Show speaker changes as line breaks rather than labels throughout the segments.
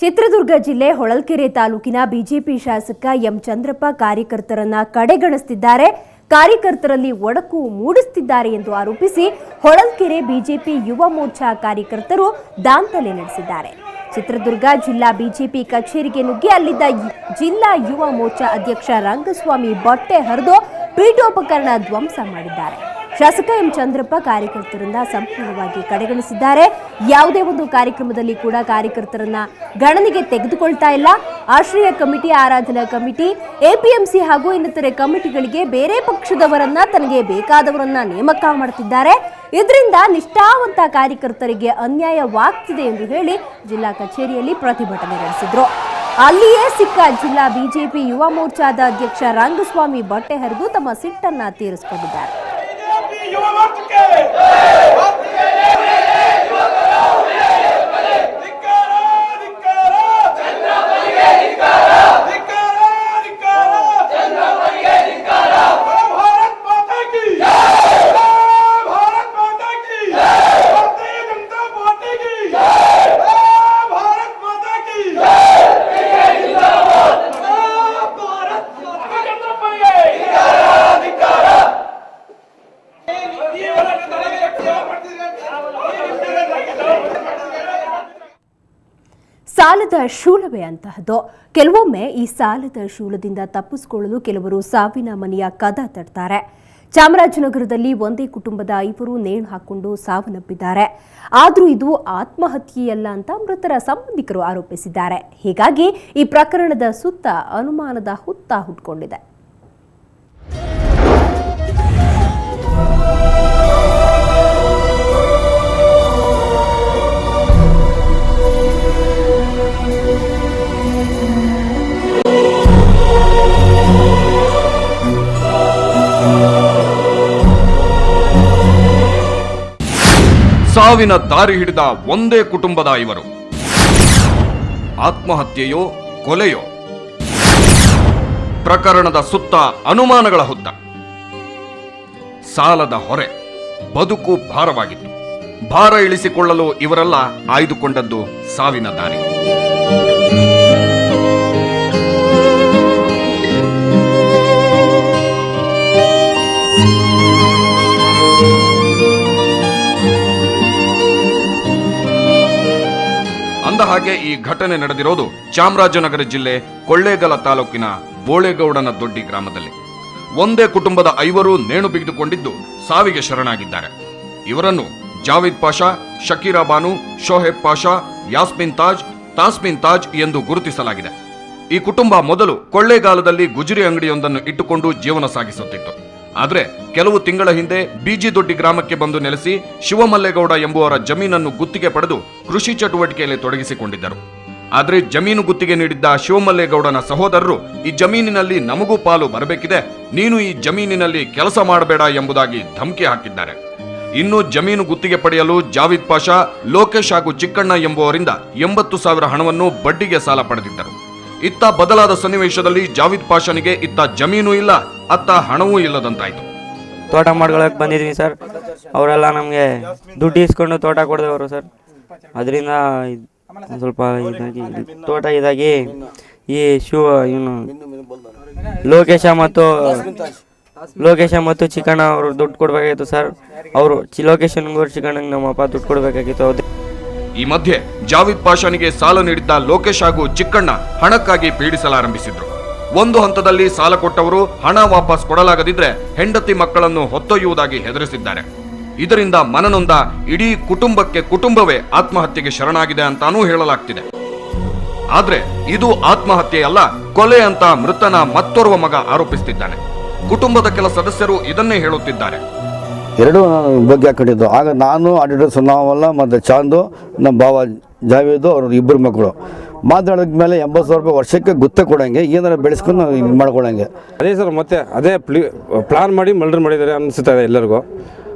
ಚಿತ್ರದುರ್ಗ ಜಿಲ್ಲೆ ಹೊಳಲ್ಕೆರೆ ತಾಲೂಕಿನ ಬಿಜೆಪಿ ಶಾಸಕ ಎಂ ಚಂದ್ರಪ್ಪ ಕಾರ್ಯಕರ್ತರನ್ನ ಕಡೆಗಣಿಸುತ್ತಿದ್ದಾರೆ, ಕಾರ್ಯಕರ್ತರಲ್ಲಿ ಒಡಕು ಮೂಡಿಸುತ್ತಿದ್ದಾರೆ ಎಂದು ಆರೋಪಿಸಿ ಹೊಳಲ್ಕೆರೆ ಬಿಜೆಪಿ ಯುವ ಮೋರ್ಚಾ ಕಾರ್ಯಕರ್ತರು ದಾಂಧಲೆ ನಡೆಸಿದ್ದಾರೆ. ಚಿತ್ರದುರ್ಗ ಜಿಲ್ಲಾ ಬಿಜೆಪಿ ಕಚೇರಿಗೆ ನುಗ್ಗಿ ಅಲ್ಲಿದ್ದ ಜಿಲ್ಲಾ ಯುವ ಮೋರ್ಚಾ ಅಧ್ಯಕ್ಷ ರಂಗಸ್ವಾಮಿ ಬಟ್ಟೆ ಹರಿದು ಪೀಠೋಪಕರಣ ಧ್ವಂಸ ಮಾಡಿದ್ದಾರೆ. ಶಾಸಕ ಎಂ ಚಂದ್ರಪ್ಪ ಕಾರ್ಯಕರ್ತರನ್ನ ಸಂಪೂರ್ಣವಾಗಿ ಕಡೆಗಣಿಸಿದ್ದಾರೆ. ಯಾವುದೇ ಒಂದು ಕಾರ್ಯಕ್ರಮದಲ್ಲಿ ಕೂಡ ಕಾರ್ಯಕರ್ತರನ್ನ ಗಣನೆಗೆ ತೆಗೆದುಕೊಳ್ತಾ ಇಲ್ಲ. ಆಶ್ರಯ ಕಮಿಟಿ, ಆರಾಧನಾ ಕಮಿಟಿ, ಎಪಿಎಂಸಿ ಹಾಗೂ ಇನ್ನಿತರೆ ಕಮಿಟಿಗಳಿಗೆ ಬೇರೆ ಪಕ್ಷದವರನ್ನ ತನಗೆ ಬೇಕಾದವರನ್ನ ನೇಮಕ ಮಾಡುತ್ತಿದ್ದಾರೆ. ಇದರಿಂದ ನಿಷ್ಠಾವಂತ ಕಾರ್ಯಕರ್ತರಿಗೆ ಅನ್ಯಾಯವಾಗ್ತಿದೆ ಎಂದು ಹೇಳಿ ಜಿಲ್ಲಾ ಕಚೇರಿಯಲ್ಲಿ ಪ್ರತಿಭಟನೆ ನಡೆಸಿದ್ರು. ಅಲ್ಲಿಯೇ ಸಿಕ್ಕ ಜಿಲ್ಲಾ ಬಿಜೆಪಿ ಯುವ ಮೋರ್ಚಾದ ಅಧ್ಯಕ್ಷ ರಂಗಸ್ವಾಮಿ ಬಟ್ಟೆ ಹರಿದು ತಮ್ಮ ಸಿಟ್ಟನ್ನ ತೀರಿಸಿಕೊಂಡಿದ್ದಾರೆ. ಸಾಲದ ಶೂಲವೇ ಅಂತಹದ್ದು. ಕೆಲವೊಮ್ಮೆ ಈ ಸಾಲದ ಶೂಲದಿಂದ ತಪ್ಪಿಸಿಕೊಳ್ಳಲು ಕೆಲವರು ಸಾವಿನ ಮನೆಯ ಕದ ತಟ್ತಾರೆ. ಚಾಮರಾಜನಗರದಲ್ಲಿ ಒಂದೇ ಕುಟುಂಬದ 5 ನೇಣು ಹಾಕಿಕೊಂಡು ಸಾವನ್ನಪ್ಪಿದ್ದಾರೆ. ಆದರೂ ಇದು ಆತ್ಮಹತ್ಯೆಯಲ್ಲ ಅಂತ ಮೃತರ ಸಂಬಂಧಿಕರು ಆರೋಪಿಸಿದ್ದಾರೆ. ಹೀಗಾಗಿ ಈ ಪ್ರಕರಣದ ಸುತ್ತ ಅನುಮಾನದ ಹುತ್ತ ಹುಟ್ಟುಕೊಂಡಿದೆ.
ಸಾವಿನ ದಾರಿ ಹಿಡಿದ ಒಂದೇ ಕುಟುಂಬದ 5. ಆತ್ಮಹತ್ಯೆಯೋ ಕೊಲೆಯೋ? ಪ್ರಕರಣದ ಸುತ್ತ ಅನುಮಾನಗಳ ಹುತ್ತ. ಸಾಲದ ಹೊರೆ, ಬದುಕು ಭಾರವಾಗಿತ್ತು. ಭಾರ ಇಳಿಸಿಕೊಳ್ಳಲು ಇವರೆಲ್ಲ ಆಯ್ದುಕೊಂಡದ್ದು ಸಾವಿನ ದಾರಿ. ಅಂದಹಾಗೆ ಈ ಘಟನೆ ನಡೆದಿರೋದು ಚಾಮರಾಜನಗರ ಜಿಲ್ಲೆ ಕೊಳ್ಳೇಗಾಲ ತಾಲೂಕಿನ ಬೋಳೇಗೌಡನ ದೊಡ್ಡಿ ಗ್ರಾಮದಲ್ಲಿ. ಒಂದೇ ಕುಟುಂಬದ 5 ನೇಣು ಬಿಗಿದುಕೊಂಡಿದ್ದು ಸಾವಿಗೆ ಶರಣಾಗಿದ್ದಾರೆ. ಇವರನ್ನು ಜಾವೇದ್ ಪಾಷಾ, ಶಕೀರಾ ಬಾನು, ಶೋಹೇಬ್ ಪಾಷಾ, ಯಾಸ್ಮಿನ್ ತಾಜ್, ತಾಸ್ಮಿನ್ ತಾಜ್ ಎಂದು ಗುರುತಿಸಲಾಗಿದೆ. ಈ ಕುಟುಂಬ ಮೊದಲು ಕೊಳ್ಳೇಗಾಲದಲ್ಲಿ ಗುಜರಿ ಅಂಗಡಿಯೊಂದನ್ನು ಇಟ್ಟುಕೊಂಡು ಜೀವನ ಸಾಗಿಸುತ್ತಿತ್ತು. ಆದರೆ ಕೆಲವು ತಿಂಗಳ ಹಿಂದೆ ಬಿಜಿ ದೊಡ್ಡಿ ಗ್ರಾಮಕ್ಕೆ ಬಂದು ನೆಲೆಸಿ ಶಿವಮಲ್ಲೇಗೌಡ ಎಂಬುವರ ಜಮೀನನ್ನು ಗುತ್ತಿಗೆ ಪಡೆದು ಕೃಷಿ ಚಟುವಟಿಕೆಯಲ್ಲಿ ತೊಡಗಿಸಿಕೊಂಡಿದ್ದರು. ಆದರೆ ಜಮೀನು ಗುತ್ತಿಗೆ ನೀಡಿದ್ದ ಶಿವಮಲ್ಲೇಗೌಡನ ಸಹೋದರರು ಈ ಜಮೀನಿನಲ್ಲಿ ನಮಗೂ ಪಾಲು ಬರಬೇಕಿದೆ, ನೀನು ಈ ಜಮೀನಿನಲ್ಲಿ ಕೆಲಸ ಮಾಡಬೇಡ ಎಂಬುದಾಗಿ ಧಮಕಿ ಹಾಕಿದ್ದಾರೆ. ಇನ್ನು ಜಮೀನು ಗುತ್ತಿಗೆ ಪಡೆಯಲು ಜಾವೇದ್ ಪಾಷಾ, ಲೋಕೇಶ್ ಹಾಗೂ ಚಿಕ್ಕಣ್ಣ ಎಂಬುವರಿಂದ 80,000 ಹಣವನ್ನು ಬಡ್ಡಿಗೆ ಸಾಲ ಪಡೆದಿದ್ದರು. ಇತ್ತ ಬದಲಾದ ಸನ್ನಿವೇಶದಲ್ಲಿ ಜಾವೇದ್ ಪಾಷಾನಿಗೆ ಇತ್ತ ಜಮೀನು ಇಲ್ಲ, ಅತ್ತ ಹಣವೂ ಇಲ್ಲದಂತಾಯ್ತು.
ತೋಟ ಮಾಡ್ಕೊಳಕ್ ಬಂದಿದ್ವಿ ಸರ್, ಅವರೆಲ್ಲ ನಮಗೆ ದುಡ್ಡು ಇಸ್ಕೊಂಡು ತೋಟ ಕೊಡಿದವರು ಸರ್. ಅದರಿಂದ ಸ್ವಲ್ಪ ಇದಾಗಿ ತೋಟ ಇದಾಗಿ ಈ ಇವನು ಲೋಕೇಶ ಮತ್ತು ಚಿಕ್ಕಣ್ಣ ಅವರು ದುಡ್ಡು ಕೊಡ್ಬೇಕಾಗಿತ್ತು ಸರ್. ಅವರು ಲೋಕೇಶನ್ಗೂ ಚಿಕ್ಕಣ್ಣಂಗೆ ನಮ್ಮಪ್ಪ ದುಡ್ಡು ಕೊಡ್ಬೇಕಾಗಿತ್ತು.
ಈ ಮಧ್ಯೆ ಜಾವೇದ್ ಪಾಷಾನಿಗೆ ಸಾಲ ನೀಡಿದ್ದ ಲೋಕೇಶ್ ಹಾಗೂ ಚಿಕ್ಕಣ್ಣ ಹಣಕ್ಕಾಗಿ ಪೀಡಿಸಲಾರಂಭಿಸಿದ್ರು. ಒಂದು ಹಂತದಲ್ಲಿ ಸಾಲ ಕೊಟ್ಟವರು ಹಣ ವಾಪಸ್ ಕೊಡಲಾಗದಿದ್ರೆ ಹೆಂಡತಿ ಮಕ್ಕಳನ್ನು ಹೊತ್ತೊಯ್ಯುವುದಾಗಿ ಹೆದರಿಸಿದ್ದಾರೆ. ಇದರಿಂದ ಮನನೊಂದ ಇಡೀ ಕುಟುಂಬವೇ ಆತ್ಮಹತ್ಯೆಗೆ ಶರಣಾಗಿದೆ ಅಂತಾನೂ ಹೇಳಲಾಗ್ತಿದೆ. ಆದ್ರೆ ಇದು ಆತ್ಮಹತ್ಯೆಯಲ್ಲ, ಕೊಲೆ ಅಂತ ಮೃತನ ಮತ್ತೋರ್ವ ಮಗ ಆರೋಪಿಸುತ್ತಿದ್ದಾನೆ. ಕುಟುಂಬದ ಕೆಲ ಸದಸ್ಯರು ಇದನ್ನೇ ಹೇಳುತ್ತಿದ್ದಾರೆ.
ಎರಡು ಬಗ್ಗೆ ಹಾಕೊಂಡಿದ್ದು. ಆಗ ನಾನು ಆಡಿಟರ್ ಸುನ್ನಾವಲ್ಲ ಮತ್ತು ಚಾಂದು, ನಮ್ಮ ಭಾವ ಜಾವೇದು, ಅವ್ರ 2 ಮಕ್ಕಳು ಮಾತಾಡಿದ ಮೇಲೆ 80,000 ರೂಪಾಯಿ ವರ್ಷಕ್ಕೆ ಗುತ್ತ ಕೊಡಂಗೆ, ಏನಾರ ಬೆಳೆಸ್ಕೊಂಡು ಇದು ಮಾಡ್ಕೊಳಂಗೆ.
ಅದೇ ಸರ್, ಮತ್ತೆ ಅದೇ ಪ್ಲಾನ್ ಮಾಡಿ ಮರ್ಡರ್ ಮಾಡಿದ್ದಾರೆ ಅನಿಸುತ್ತದೆ ಎಲ್ಲರಿಗೂ.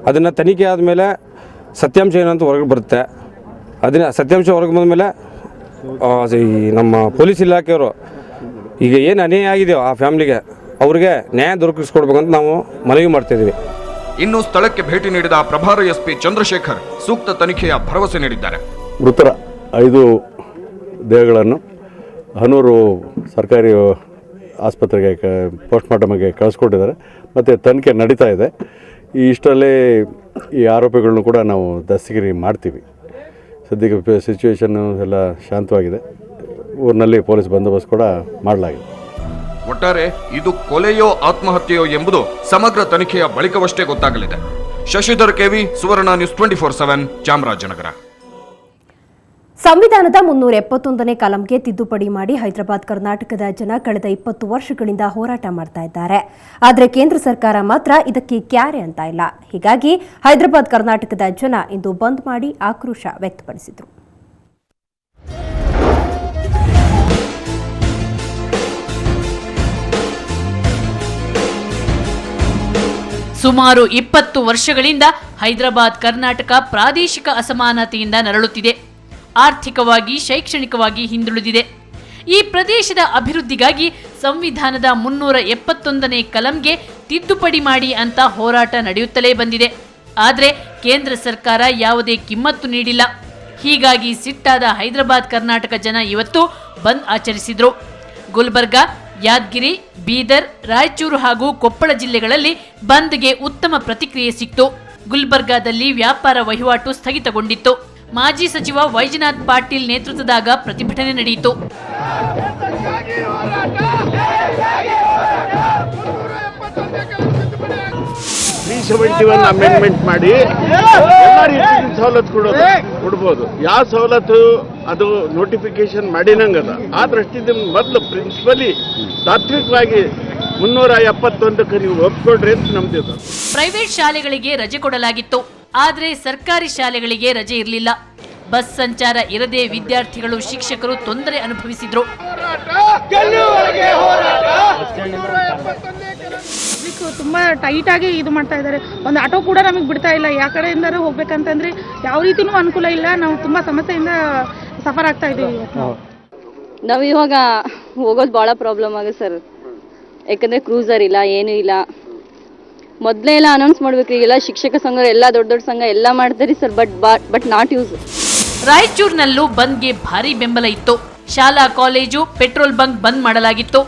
ಅದನ್ನು ತನಿಖೆ ಆದಮೇಲೆ ಸತ್ಯಾಂಶ ಏನಂತ ಹೊರಗೆ ಬರುತ್ತೆ. ಅದನ್ನ ಸತ್ಯಾಂಶ ಹೊರಗೆ ಬಂದಮೇಲೆ ನಮ್ಮ ಪೊಲೀಸ್ ಇಲಾಖೆಯವರು ಈಗ ಏನು ಅನ್ಯಾಯ ಆಗಿದೆಯೋ ಆ ಫ್ಯಾಮಿಲಿಗೆ ಅವ್ರಿಗೆ ನ್ಯಾಯ ದೊರಕಿಸ್ಕೊಡ್ಬೇಕಂತ ನಾವು ಮನವಿ ಮಾಡ್ತಿದ್ದೀವಿ.
ಇನ್ನು ಸ್ಥಳಕ್ಕೆ ಭೇಟಿ ನೀಡಿದ ಪ್ರಭಾರ ಎಸ್ಪಿ ಚಂದ್ರಶೇಖರ್ ಸೂಕ್ತ ತನಿಖೆಯ ಭರವಸೆ ನೀಡಿದ್ದಾರೆ.
ಮೃತರ 5 ದೇಹಗಳನ್ನು ಹನೂರು ಸರ್ಕಾರಿ ಆಸ್ಪತ್ರೆಗೆ ಪೋಸ್ಟ್ಮಾರ್ಟಮ್ಗೆ ಕಳಿಸ್ಕೊಟ್ಟಿದ್ದಾರೆ ಮತ್ತು ತನಿಖೆ ನಡೀತಾ ಇದೆ. ಇಷ್ಟರಲ್ಲೇ ಈ ಆರೋಪಿಗಳನ್ನು ಕೂಡ ನಾವು ದಸ್ತಗಿರಿ ಮಾಡ್ತೀವಿ. ಸದ್ಯಕ್ಕೆ ಸಿಚುವೇಶನ್ನು ಎಲ್ಲ ಶಾಂತವಾಗಿದೆ. ಊರಿನಲ್ಲಿ ಪೊಲೀಸ್ ಬಂದೋಬಸ್ತ್ ಕೂಡ ಮಾಡಲಾಗಿದೆ.
ಒಟ್ಟಾರೆ ಇದು ಕೊಲೆಯೋ ಆತ್ಮಹತ್ಯೆಯೋ ಎಂಬುದು ಸಮಗ್ರ ತನಿಖೆಯ ಬಳಿಕವಷ್ಟೇ ಗೊತ್ತಾಗಲಿದೆ. ಶಶಿಧರ್ ಕೆವಿ, ಸುವರ್ಣ ನ್ಯೂಸ್ 24/7, ಚಾಮರಾಜನಗರ.
ಸಂವಿಧಾನದ 371ನೇ ಕಲಂಗೆ ತಿದ್ದುಪಡಿ ಮಾಡಿ ಹೈದರಾಬಾದ್ ಕರ್ನಾಟಕದ ಜನ ಕಳೆದ 20 ವರ್ಷಗಳಿಂದ ಹೋರಾಟ ಮಾಡ್ತಾ ಇದ್ದಾರೆ. ಆದರೆ ಕೇಂದ್ರ ಸರ್ಕಾರ ಮಾತ್ರ ಇದಕ್ಕೆ ಕ್ಯಾರೆ ಅಂತ ಇಲ್ಲ. ಹೀಗಾಗಿ ಹೈದರಾಬಾದ್ ಕರ್ನಾಟಕದ ಜನ ಇಂದು ಬಂದ್ ಮಾಡಿ ಆಕ್ರೋಶ ವ್ಯಕ್ತಪಡಿಸಿದರು.
ಸುಮಾರು 20 ವರ್ಷಗಳಿಂದ ಹೈದರಾಬಾದ್ ಕರ್ನಾಟಕ ಪ್ರಾದೇಶಿಕ ಅಸಮಾನತೆಯಿಂದ ನರಳುತ್ತಿದೆ. ಆರ್ಥಿಕವಾಗಿ, ಶೈಕ್ಷಣಿಕವಾಗಿ ಹಿಂದುಳಿದಿದೆ. ಈ ಪ್ರದೇಶದ ಅಭಿವೃದ್ಧಿಗಾಗಿ ಸಂವಿಧಾನದ 371ನೇ ಕಲಂಗೆ ತಿದ್ದುಪಡಿ ಮಾಡಿ ಅಂತ ಹೋರಾಟ ನಡೆಯುತ್ತಲೇ ಬಂದಿದೆ. ಆದರೆ ಕೇಂದ್ರ ಸರ್ಕಾರ ಯಾವುದೇ ಕಿಮ್ಮತ್ತು ನೀಡಿಲ್ಲ. ಹೀಗಾಗಿ ಸಿಟ್ಟಾದ ಹೈದರಾಬಾದ್ ಕರ್ನಾಟಕ ಜನ ಇವತ್ತು ಬಂದ್ ಆಚರಿಸಿದ್ರು. ಗುಲ್ಬರ್ಗಾ, ಯಾದಗಿರಿ, ಬೀದರ್, ರಾಯಚೂರು ಹಾಗೂ ಕೊಪ್ಪಳ ಜಿಲ್ಲೆಗಳಲ್ಲಿ ಬಂದ್ಗೆ ಉತ್ತಮ ಪ್ರತಿಕ್ರಿಯೆ ಸಿಕ್ತು. ಗುಲ್ಬರ್ಗಾದಲ್ಲಿ ವ್ಯಾಪಾರ ವಹಿವಾಟು ಸ್ಥಗಿತಗೊಂಡಿತ್ತು. ಮಾಜಿ ಸಚಿವ ವೈಜನಾಥ್ ಪಾಟೀಲ್ ನೇತೃತ್ವದಾಗ ಪ್ರತಿಭಟನೆ ನಡೆಯಿತು.
371 ಅಮೆಂಡ್ಮೆಂಟ್ ಮಾಡಿ ಎಲ್ಲ ರೀತಿಯ ಸವಲತ್ತು ಕೊಡ್ಬೋದು. ಯಾವ ಸವಲತ್ತು ಅದು ನೋಟಿಫಿಕೇಶನ್ ಮಾಡಿನಂಗದ. ಆ ದೃಷ್ಟಿಯಿಂದ ಮೊದಲು ಪ್ರಿನ್ಸಿಪಲಿ ತಾತ್ವಿಕವಾಗಿ 371ಕ್ಕೆ ನೀವು ಒಪ್ಕೊಳ್ರಿ ಅಂತ ನಮ್ದು.
ಪ್ರೈವೇಟ್ ಶಾಲೆಗಳಿಗೆ ರಜೆ ಕೊಡಲಾಗಿತ್ತು. ಆದರೆ ಸರ್ಕಾರಿ ಶಾಲೆಗಳಿಗೆ ರಜೆ ಇರಲಿಲ್ಲ. ಬಸ್ ಸಂಚಾರ ಇರದೆ ವಿದ್ಯಾರ್ಥಿಗಳು, ಶಿಕ್ಷಕರು ತೊಂದರೆ ಅನುಭವಿಸಿದ್ರು.
ತುಂಬಾ ಟೈಟ್ ಆಗಿ ಇದು ಮಾಡ್ತಾ ಇದ್ದಾರೆ. ಒಂದು ಆಟೋ ಕೂಡ ನಮಗೆ ಬಿಡ್ತಾ ಇಲ್ಲ. ಯಾವ ಕಡೆಯಿಂದಾರು ಹೋಗ್ಬೇಕಂತಂದ್ರೆ ಯಾವ ರೀತಿನೂ ಅನುಕೂಲ ಇಲ್ಲ. ನಾವು ತುಂಬಾ ಸಮಸ್ಯೆಯಿಂದ ಸಫರ್ ಆಗ್ತಾ ಇದ್ದೀವಿ.
ನಾವು ಇವಾಗ ಹೋಗೋದು ಭಾಳ ಪ್ರಾಬ್ಲಮ್ ಆಗುತ್ತೆ ಸರ್. ಯಾಕಂದ್ರೆ ಕ್ರೂಸರ್ ಇಲ್ಲ, ಏನೂ ಇಲ್ಲ. ಮೊದಲೇ ಎಲ್ಲ ಅನೌನ್ಸ್ ಮಾಡ್ಬೇಕ್ರಿ. ಎಲ್ಲ ಶಿಕ್ಷಕ ಸಂಘ ಎಲ್ಲ ದೊಡ್ಡ ಸಂಘ ಎಲ್ಲ ಮಾಡ್ತಾರೆ ಸರ್. But not use.
ರಾಯಚೂರಿನಲ್ಲೂ ಬಂದ್ಗೆ ಭಾರಿ ಬೆಂಬಲ ಇತ್ತು. ಶಾಲಾ ಕಾಲೇಜು, ಪೆಟ್ರೋಲ್ ಬಂಕ್ ಬಂದ್ ಮಾಡಲಾಗಿತ್ತು.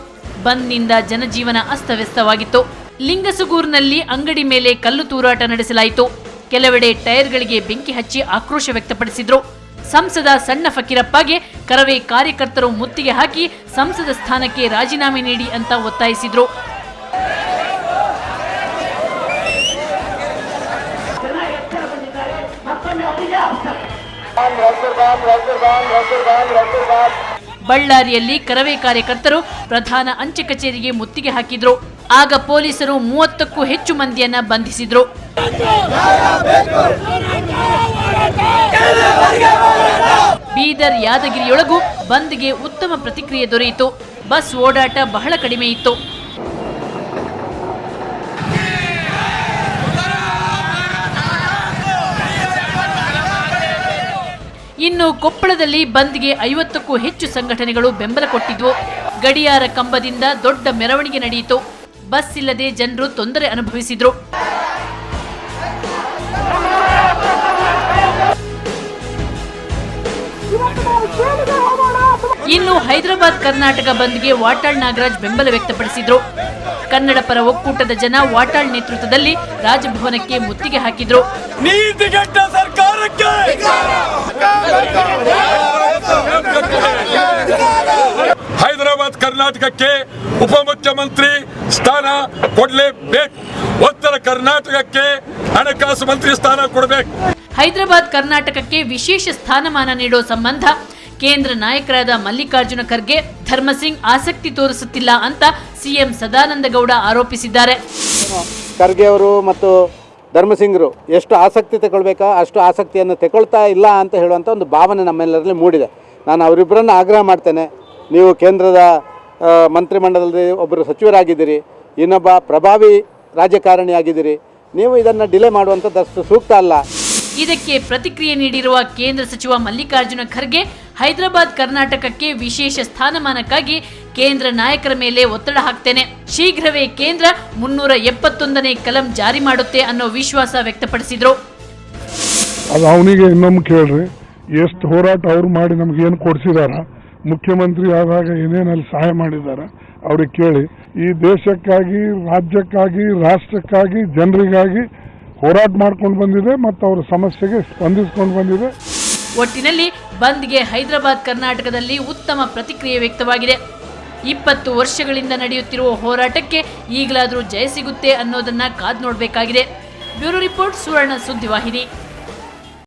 ಬಂದ್ನಿಂದ ಜನಜೀವನ ಅಸ್ತವ್ಯಸ್ತವಾಗಿತ್ತು. ಲಿಂಗಸುಗೂರಿನಲ್ಲಿ ಅಂಗಡಿ ಮೇಲೆ ಕಲ್ಲು ತೂರಾಟ ನಡೆಸಲಾಯಿತು. ಕೆಲವೆಡೆ ಟೈರ್ಗಳಿಗೆ ಬೆಂಕಿ ಹಚ್ಚಿ ಆಕ್ರೋಶ ವ್ಯಕ್ತಪಡಿಸಿದ್ರು. ಸಂಸದ ಸಣ್ಣ ಫಕೀರಪ್ಪಗೆ ಕರವೇ ಕಾರ್ಯಕರ್ತರು ಮುತ್ತಿಗೆ ಹಾಕಿ ಸಂಸದ ಸ್ಥಾನಕ್ಕೆ ರಾಜೀನಾಮೆ ನೀಡಿ ಅಂತ ಒತ್ತಾಯಿಸಿದ್ರು. ಬಳ್ಳಾರಿಯಲ್ಲಿ ಕರವೇ ಕಾರ್ಯಕರ್ತರು ಪ್ರಧಾನ ಅಂಚೆ ಕಚೇರಿಗೆ ಮುತ್ತಿಗೆ ಹಾಕಿದ್ರು. ಆಗ ಪೊಲೀಸರು 30ಕ್ಕೂ ಹೆಚ್ಚು ಮಂದಿಯನ್ನ ಬಂಧಿಸಿದ್ರು. ಬೀದರ್, ಯಾದಗಿರಿಯೊಳಗೂ ಬಂದ್ಗೆ ಉತ್ತಮ ಪ್ರತಿಕ್ರಿಯೆ ದೊರೆಯಿತು. ಬಸ್ ಓಡಾಟ ಬಹಳ ಕಡಿಮೆ ಇತ್ತು. ಇನ್ನು ಕೊಪ್ಪಳದಲ್ಲಿ ಬಂದ್ಗೆ 50ಕ್ಕೂ ಹೆಚ್ಚು ಸಂಘಟನೆಗಳು ಬೆಂಬಲ ಕೊಟ್ಟಿದ್ವು. ಗಡಿಯಾರ ಕಂಬದಿಂದ ದೊಡ್ಡ ಮೆರವಣಿಗೆ ನಡೆಯಿತು. ಬಸ್ ಇಲ್ಲದೆ ಜನರು ತೊಂದರೆ ಅನುಭವಿಸಿದ್ರು. ಇನ್ನು ಹೈದರಾಬಾದ್ ಕರ್ನಾಟಕ ಬಂದ್ಗೆ ವಾಟಾಳ್ ನಾಗರಾಜ್ ಬೆಂಬಲ ವ್ಯಕ್ತಪಡಿಸಿದ್ರು. ಕನ್ನಡ ಪರ ಒಕ್ಕೂಟದ ಜನ ವಾಟಾಳ್ ನೇತೃತ್ವದಲ್ಲಿ ರಾಜಭವನಕ್ಕೆ ಮುತ್ತಿಗೆ ಹಾಕಿದ್ರು.
ನೀತಿಗೆಟ್ಟ ಸರ್ಕಾರಕ್ಕೆ ಹೈದರಾಬಾದ್ ಕರ್ನಾಟಕಕ್ಕೆ ಉಪಮುಖ್ಯಮಂತ್ರಿ ಸ್ಥಾನ ಕೊಡಲೇಬೇಕು. ಉತ್ತರ ಕರ್ನಾಟಕಕ್ಕೆ ಹಣಕಾಸು ಮಂತ್ರಿ ಸ್ಥಾನ ಕೊಡಬೇಕು.
ಹೈದರಾಬಾದ್ ಕರ್ನಾಟಕಕ್ಕೆ ವಿಶೇಷ ಸ್ಥಾನಮಾನ ನೀಡೋ ಸಂಬಂಧ ಕೇಂದ್ರ ನಾಯಕರಾದ ಮಲ್ಲಿಕಾರ್ಜುನ ಖರ್ಗೆ, ಧರ್ಮಸಿಂಗ್ ಆಸಕ್ತಿ ತೋರಿಸುತ್ತಿಲ್ಲ ಅಂತ ಸಿಎಂ ಸದಾನಂದ ಗೌಡ ಆರೋಪಿಸಿದ್ದಾರೆ.
ಖರ್ಗೆ ಅವರು ಮತ್ತು ಧರ್ಮಸಿಂಗ್ರು ಎಷ್ಟು ಆಸಕ್ತಿ ತಗೊಳ್ಬೇಕೋ ಅಷ್ಟು ಆಸಕ್ತಿಯನ್ನು ತಗೊಳ್ತಾ ಇಲ್ಲ ಅಂತ ಹೇಳುವಂಥ ಒಂದು ಭಾವನೆ ನಮ್ಮೆಲ್ಲರಲ್ಲಿ ಮೂಡಿದೆ. ನಾನು ಅವರಿಬ್ಬರನ್ನು ಆಗ್ರಹ ಮಾಡ್ತೇನೆ. ನೀವು ಕೇಂದ್ರದ ಮಂತ್ರಿಮಂಡಲದಲ್ಲಿ ಒಬ್ಬರು ಸಚಿವರಾಗಿದ್ದೀರಿ, ಇನ್ನೊಬ್ಬ ಪ್ರಭಾವಿ ರಾಜಕಾರಣಿಯಾಗಿದ್ದೀರಿ. ನೀವು ಇದನ್ನು ಡಿಲೇ ಮಾಡುವಂಥದ್ದಷ್ಟು ಸೂಕ್ತ ಅಲ್ಲ.
ಇದಕ್ಕೆ ಪ್ರತಿಕ್ರಿಯೆ ನೀಡಿರುವ ಕೇಂದ್ರ ಸಚಿವ ಮಲ್ಲಿಕಾರ್ಜುನ ಖರ್ಗೆ, ಹೈದರಾಬಾದ್ ಕರ್ನಾಟಕಕ್ಕೆ ವಿಶೇಷ ಸ್ಥಾನಮಾನಕ್ಕಾಗಿ ಕೇಂದ್ರ ನಾಯಕರ ಮೇಲೆ ಒತ್ತಡ ಹಾಕ್ತೇನೆ. ಶೀಘ್ರವೇ ಕೇಂದ್ರ 371ನೇ ಕಲಂ ಜಾರಿ ಮಾಡುತ್ತೆ ಅನ್ನೋ ವಿಶ್ವಾಸ ವ್ಯಕ್ತಪಡಿಸಿದ್ರು.
ಅದು ಅವನಿಗೆ ಇನ್ನೊಮ್ಮೆ ಕೇಳ್ರಿ, ಎಷ್ಟು ಹೋರಾಟ ಅವ್ರು ಮಾಡಿ ನಮ್ಗೆ ಏನು ಕೊಡ್ಸಿದಾರ, ಮುಖ್ಯಮಂತ್ರಿ ಆದಾಗ ಏನೇನಲ್ಲಿ ಸಹಾಯ ಮಾಡಿದ್ದಾರೆ ಅವ್ರಿಗೆ ಕೇಳಿ. ಈ ದೇಶಕ್ಕಾಗಿ, ರಾಜ್ಯಕ್ಕಾಗಿ, ರಾಷ್ಟ್ರಕ್ಕಾಗಿ, ಜನರಿಗಾಗಿ ಹೋರಾಟ ಮಾಡ್ಕೊಂಡು ಬಂದಿದೆ ಮತ್ತು ಅವರ ಸಮಸ್ಯೆಗೆ ಸ್ಪಂದಿಸ್ಕೊಂಡು ಬಂದಿದೆ.
ಒಟ್ಟಿನಲ್ಲಿ ಬಂದ್ಗೆ ಹೈದರಾಬಾದ್ ಕರ್ನಾಟಕದಲ್ಲಿ ಉತ್ತಮ ಪ್ರತಿಕ್ರಿಯೆ ವ್ಯಕ್ತವಾಗಿದೆ. 20 ವರ್ಷಗಳಿಂದ ನಡೆಯುತ್ತಿರುವ ಹೋರಾಟಕ್ಕೆ ಈಗಲಾದರೂ ಜಯ ಸಿಗುತ್ತೆ ಅನ್ನೋದನ್ನ ಕಾದು ನೋಡಬೇಕಾಗಿದೆ. ಬ್ಯೂರೋ ರಿಪೋರ್ಟ್, ಸುವರ್ಣ ಸುದ್ದಿವಾಹಿನಿ.